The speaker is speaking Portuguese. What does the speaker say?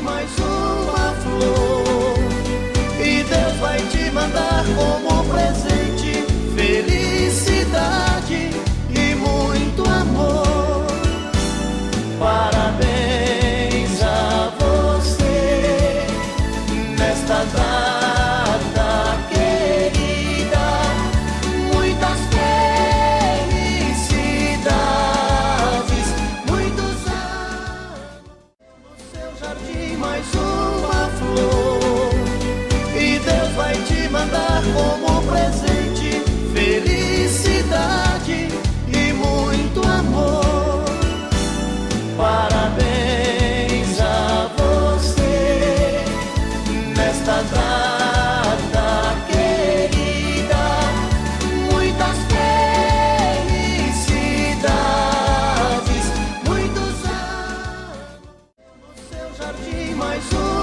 jardim mais uma flor, e Deus vai te mandar como presente felicidade e muito amor. Parabéns a você nesta data querida, muitas felicidades, muitos anos. No seu jardim mais uma flor, e Deus vai te mandar como presente felicidade e muito amor. Parabéns a você nesta data querida, muitas felicidades, muitos anos. No seu jardim mais um